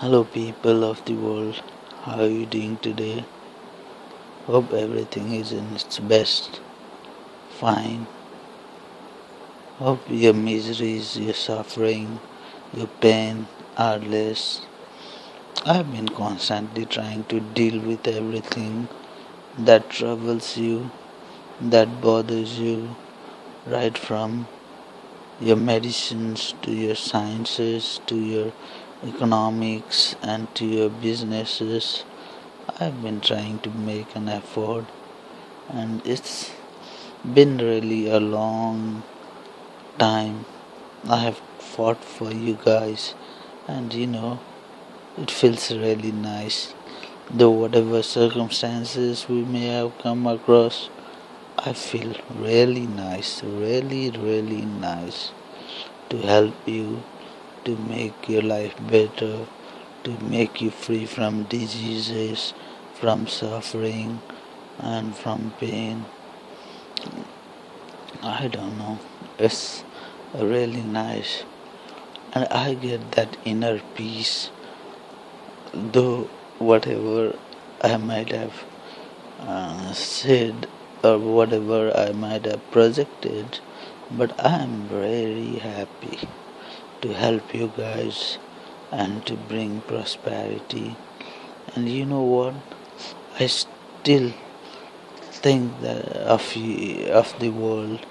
Hello, people of the world. How are you doing today? Hope everything is in its best. Fine. Hope your miseries, your suffering, your pain are less. I've been constantly trying to deal with everything that troubles you, that bothers you, right from your medicines to your sciences to your economics and to your businesses. I've been trying to make an effort, and it's been really a long time. I have fought for you guys, and it feels really nice. Though whatever circumstances we may have come across, I feel really nice, really nice to help you, to make your life better, to make you free from diseases, from suffering, and from pain. I don't know. It's really nice, and I get that inner peace. Though whatever I might have said or whatever I might have projected, but I am very happy to help you guys and to bring prosperity. And you know what? I still think that of the world.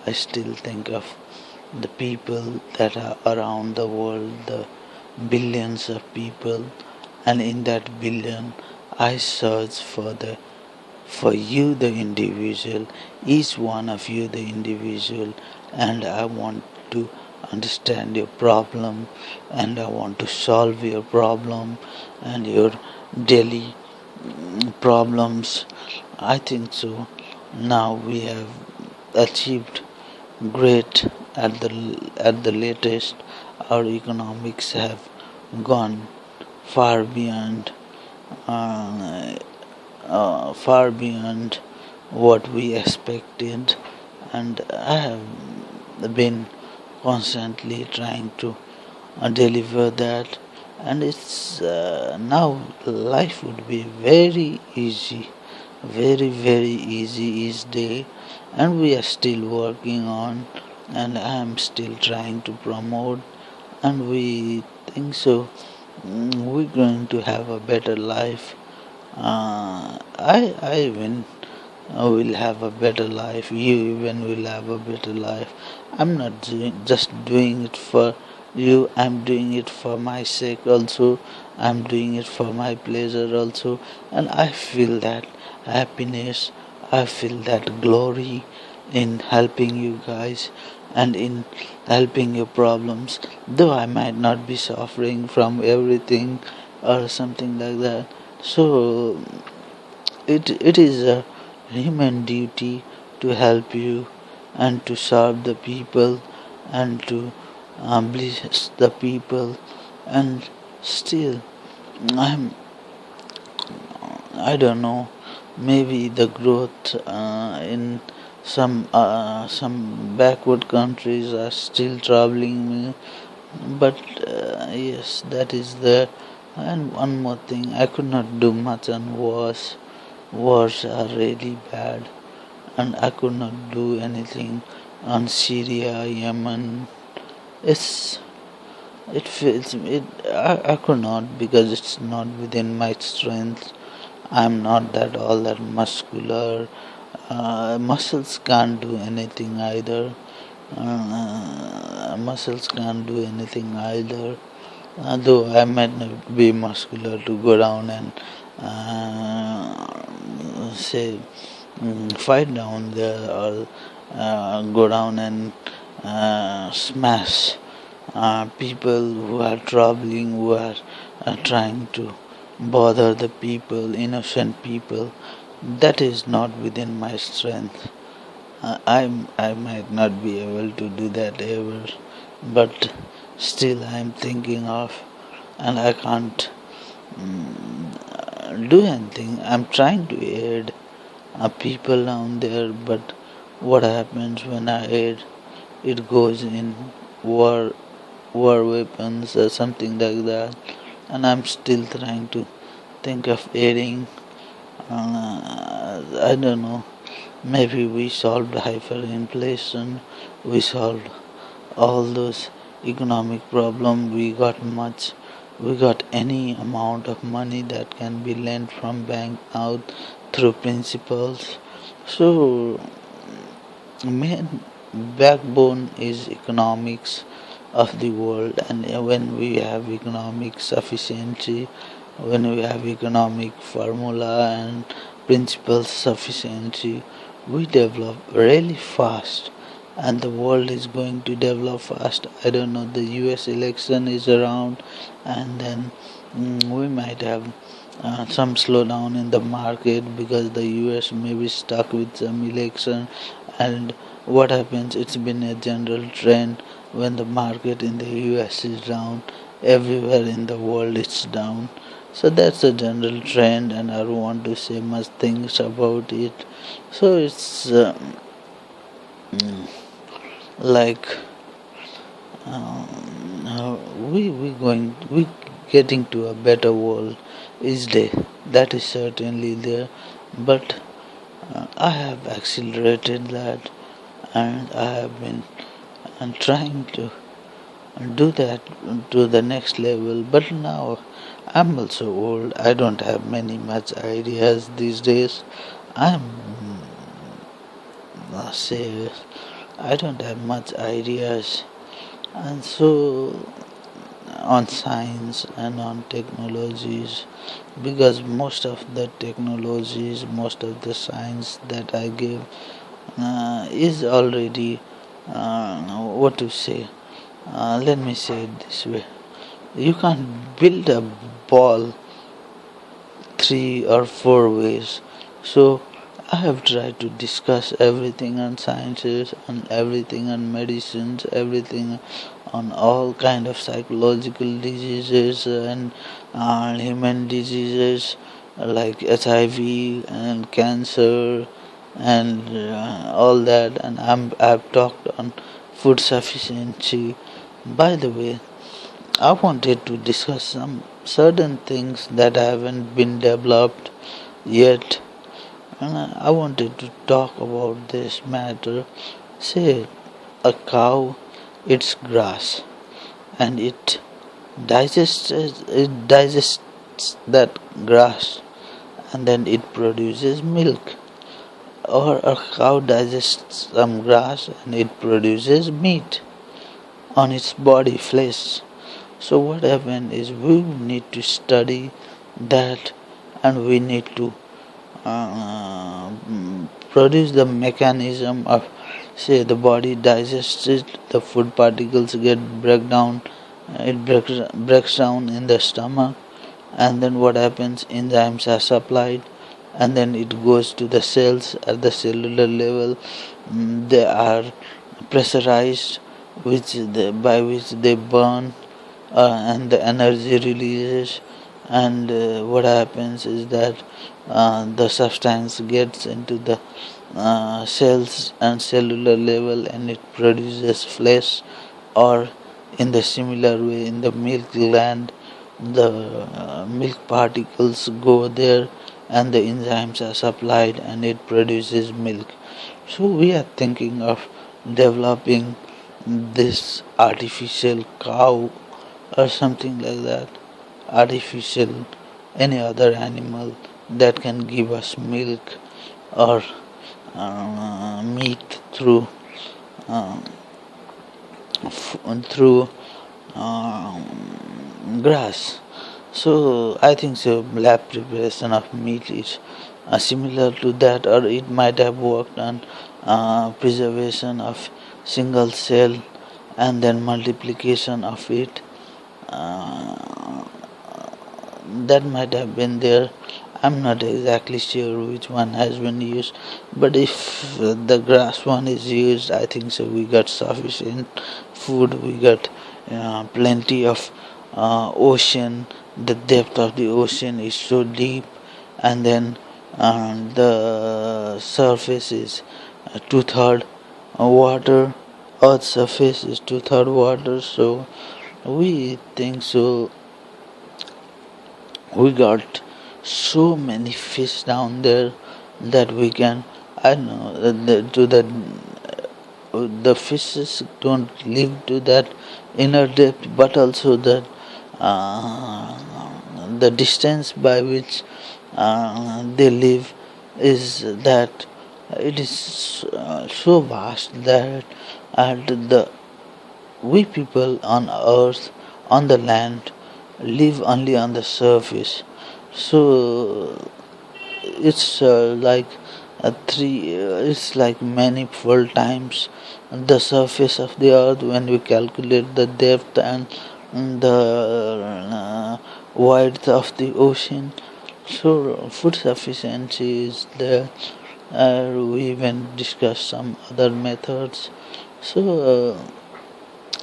I still think of the people that are around the world, the billions of people, and in that billion, I search for you, the individual, each one of you, the individual, and I want to understand your problem, and I want to solve your problem and your daily problems. I think so. Now we have achieved great at the latest. Our economics have gone far beyond uh, far beyond what we expected, and I have been constantly trying to deliver that, and it's now life would be very easy, very easy each day, and we are still working on, and I am still trying to promote, and we think so. We're going to have a better life. I even will have a better life. You even will have a better life. I'm not just doing it for you. I'm doing it for my sake also. I'm doing it for my pleasure also. And I feel that happiness. I feel that glory in helping you guys and in helping your problems. Though I might not be suffering from everything or something like that. So it is a human duty to help you and to serve the people and to bless the people, and still I'm I don't know, maybe the growth in some backward countries are still troubling me, but yes, that is there. And one more thing, I could not do much on wars. Wars are really bad, and I could not do anything on Syria, Yemen. It's it feels it. I could not, because it's not within my strength. I'm not that all that muscular. Muscles can't do anything either. Muscles can't do anything either. Though I might not be muscular to go down and say fight down there, or go down and smash people who are troubling, who are trying to bother the people, innocent people. That is not within my strength. I might not be able to do that ever, but still I'm thinking of, and I can't do anything. I'm trying to aid people down there, but what happens when I aid? It goes in war, war weapons or something like that. and I'm still trying to think of adding. I don't know. Maybe we solved hyperinflation. We solved all those economic problem. We got any amount of money that can be lent from bank out through principals. So main backbone is economics of the world, and when we have economic sufficiency, when we have economic formula and principles sufficiency, we develop really fast, and the world is going to develop fast. I don't know, the US election is around, and then we might have some slowdown in the market because the US may be stuck with some election. And what happens, it's been a general trend, when the market in the US is down, everywhere in the world it's down. So that's a general trend, and I don't want to say much things about it. So it's mm, like we getting to a better world each day. That is certainly there, but I have accelerated that, and I have been trying to do that to the next level. But now I'm also old. I don't have many much ideas these days. I'm say I don't have much ideas, and so on science and on technologies, because most of the technologies, most of the science that I give is already what to say. Let me say it this way: you can't build a ball 3 or 4 ways. So I have tried to discuss everything on sciences, on everything on medicines, everything on all kind of psychological diseases and human diseases like HIV and cancer and all that. And I've talked on food sufficiency. By the way, I wanted to discuss some certain things that haven't been developed yet, and I wanted to talk about this matter. Say, a cow eats grass, and it digests that grass, and then it produces milk. Or a cow digests some grass and it produces meat on its body, flesh. So what happened is we need to study that, and we need to produce the mechanism of, say, the body digests it, the food particles get breaks down in the stomach, and then what happens, enzymes are supplied, and then it goes to the cells at the cellular level. They are pressurized, by which they burn, and the energy releases, and what happens is that the substance gets into the cells and cellular level, and it produces flesh. Or in the similar way, in the milk gland, the milk particles go there, and the enzymes are supplied, and it produces milk. So we are thinking of developing this artificial cow or something like that, artificial any other animal that can give us milk or meat through uh, through grass. So I think so. Lab preparation of meat is similar to that, or it might have worked on preservation of single cell and then multiplication of it. Uh, that might have been there. I'm not exactly sure which one has been used, but if the grass one is used, I think so. We got sufficient food, we got plenty of ocean. The depth of the ocean is so deep, and then the surface is two-third water. Earth's surface is two-third water, so we think so We got so many fish down there that we can, I don't know, the fishes don't live to that inner depth, but also that uh, the distance by which they live is that it is so vast that the we people on earth, on the land, live only on the surface. So it's like it's like manifold times the surface of the earth when we calculate the depth and the width of the ocean. So food sufficiency is there. We even discuss some other methods. So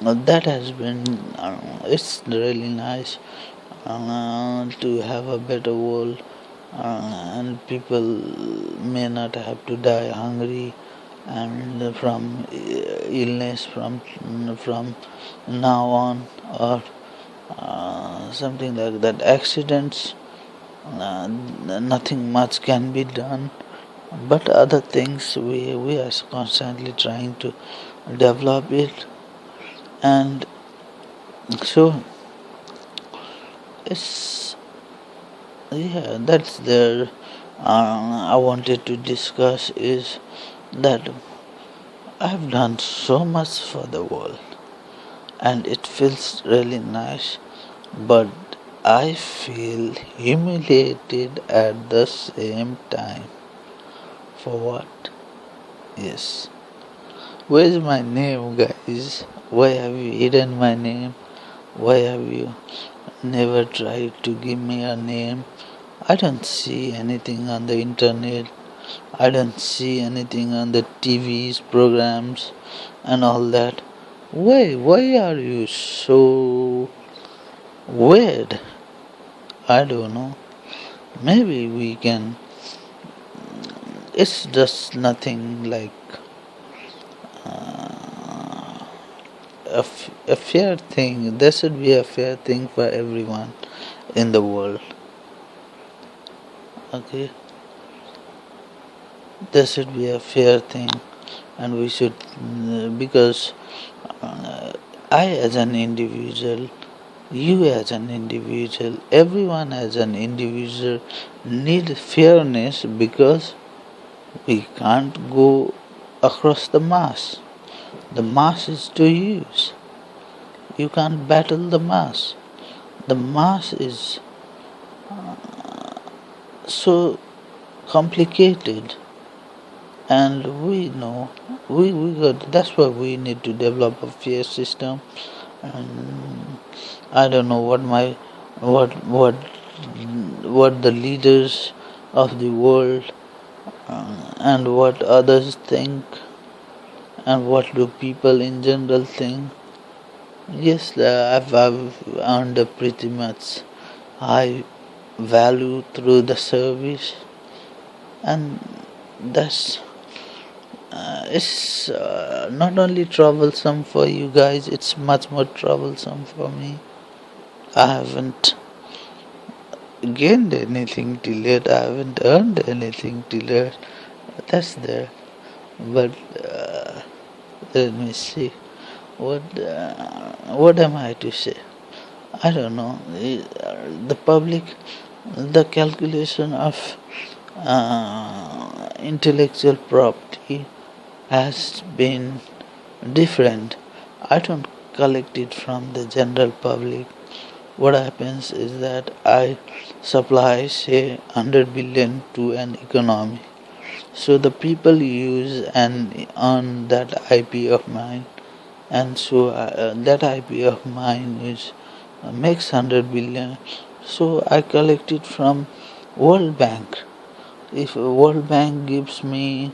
that has been it's really nice to have a better world, and people may not have to die hungry and from illness from now on, or something like that. Accidents, nothing much can be done, but other things we are constantly trying to develop it. And so it's, yeah, that's there. I wanted to discuss is that I've done so much for the world and it feels really nice, but I feel humiliated at the same time. For what? Yes. Where's my name, guys? Why have you hidden my name? Why have you never tried to give me a name? I don't see anything on the internet. I don't see anything on the TV's programs and all that. Why are you so weird? I don't know. Maybe we can. It's just nothing like a fair thing. There should be a fair thing for everyone in the world. Okay? There should be a fair thing, and we should, because I as an individual, you as an individual, everyone as an individual need fairness, because we can't go across the mass. The mass is to use. You can't battle the mass. The mass is so complicated, and we know we got. That's why we need to develop a fair system. And I don't know what what what the leaders of the world and what others think, and what do people in general think. Yes, I've earned a pretty much high value through the service, and that's it's not only troublesome for you guys, it's much more troublesome for me. I haven't gained anything till yet, I haven't earned anything till yet. That's there. But let me see. What am I to say? I don't know. The public, the calculation of intellectual property has been different. I don't collect it from the general public. What happens is that I supply, say, 100 billion to an economy. So the people use and earn that IP of mine, and so that IP of mine is makes 100 billion. So I collect it from World Bank. If World Bank gives me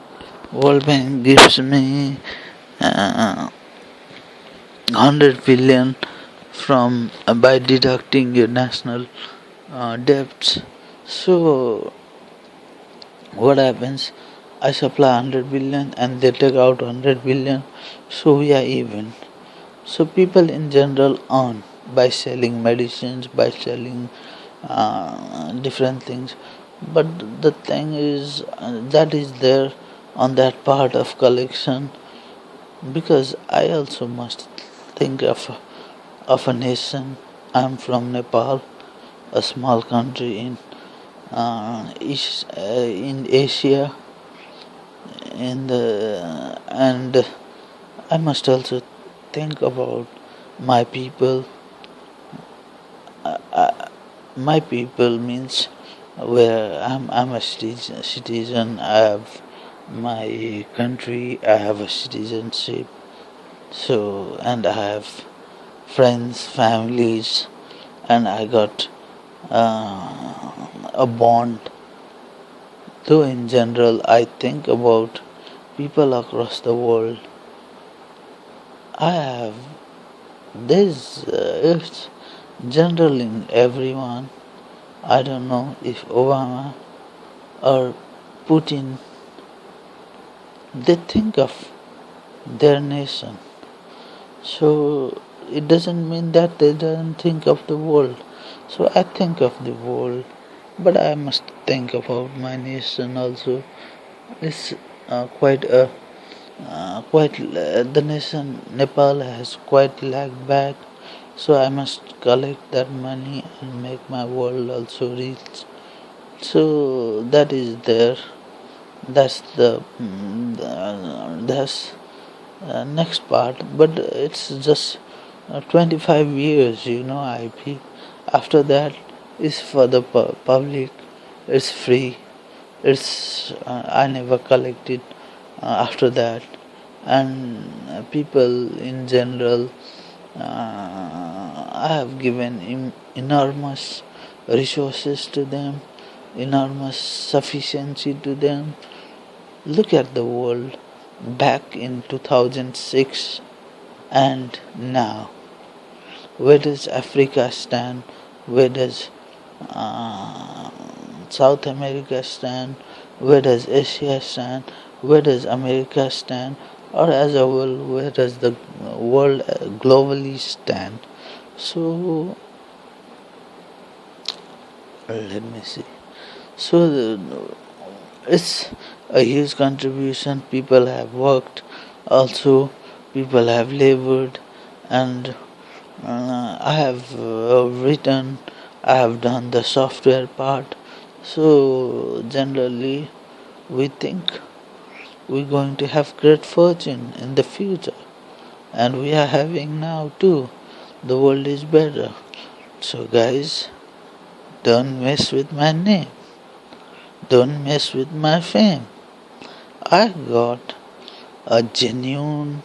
100 billion from by deducting your national debts. So what happens? I supply 100 billion and they take out 100 billion, so we are even. So people in general earn by selling medicines, by selling different things. But the thing is, that is there on that part of collection, because I also must think of a nation. I'm from Nepal, a small country in Asia, and I must also think about my people. My people means where I'm a citizen. I have my country. I have a citizenship. So, and I have friends, families, and I got a bond. Though in general, I think about people across the world. I have this. It's general in everyone. I don't know if Obama or Putin, they think of their nation. So it doesn't mean that they don't think of the world. So I think of the world, but I must think about my nation also. It's the nation Nepal has quite lagged back. So I must collect that money and make my world also rich. So that is there. That's that's next part. But it's just 25 years, IP. After that is for the public. It's free. It's I never collected after that, and people in general, I have given enormous resources to them, enormous sufficiency to them. Look at the world back in 2006 and now. Where does Africa stand? Where does uh, South America stand? Where does Asia stand? Where does America stand? Or as a whole, where does the world globally stand? So, let me see. So, it's a huge contribution. People have worked, also, people have labored, and I have written, I have done the software part. So, generally, we think we're going to have great fortune in the future, and we are having now too. The world is better. So, guys, don't mess with my name, don't mess with my fame. I got a genuine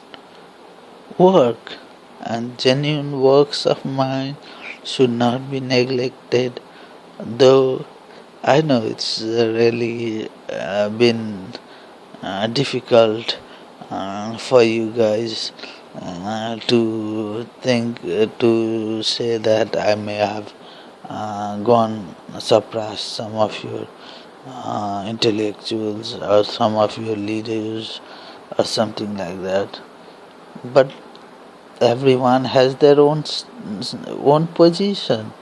work, and genuine works of mine should not be neglected, though I know it's really been difficult for you guys to think to say that I may have gone suppressed some of your intellectuals or some of your leaders or something like that. But everyone has their own position.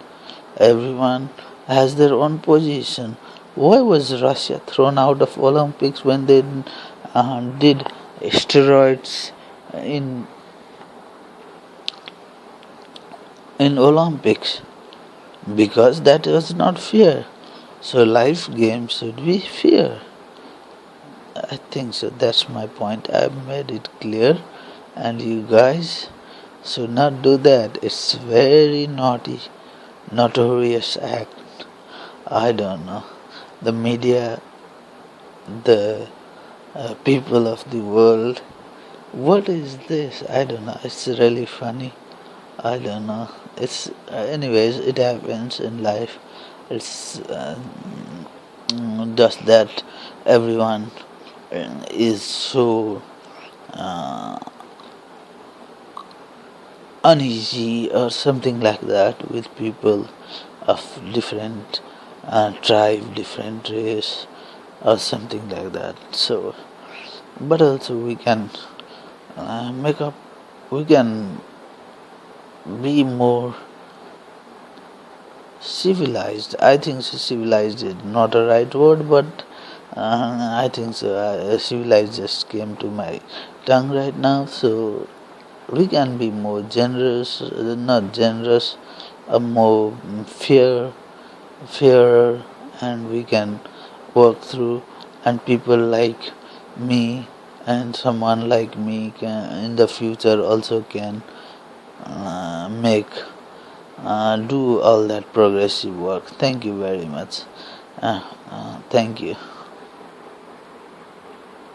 Everyone has their own position. Why was Russia thrown out of Olympics when they did steroids in Olympics? Because that was not fair. So life games should be fair. I think so. That's my point. I've made it clear, and you guys should not do that. It's very naughty, notorious act. I don't know. The media, the people of the world. What is this? I don't know. It's really funny. I don't know. It's anyways. It happens in life. It's just that everyone is so uneasy or something like that with people of different tribe, different race, or something like that. So, but also we can make up. We can be more civilized. I think so civilized is not a right word, but I think so. Civilized just came to my tongue right now. So we can be more generous, not generous, more fairer, and we can work through. And people like me and someone like me can, in the future also can make do all that progressive work. Thank you very much. Thank you.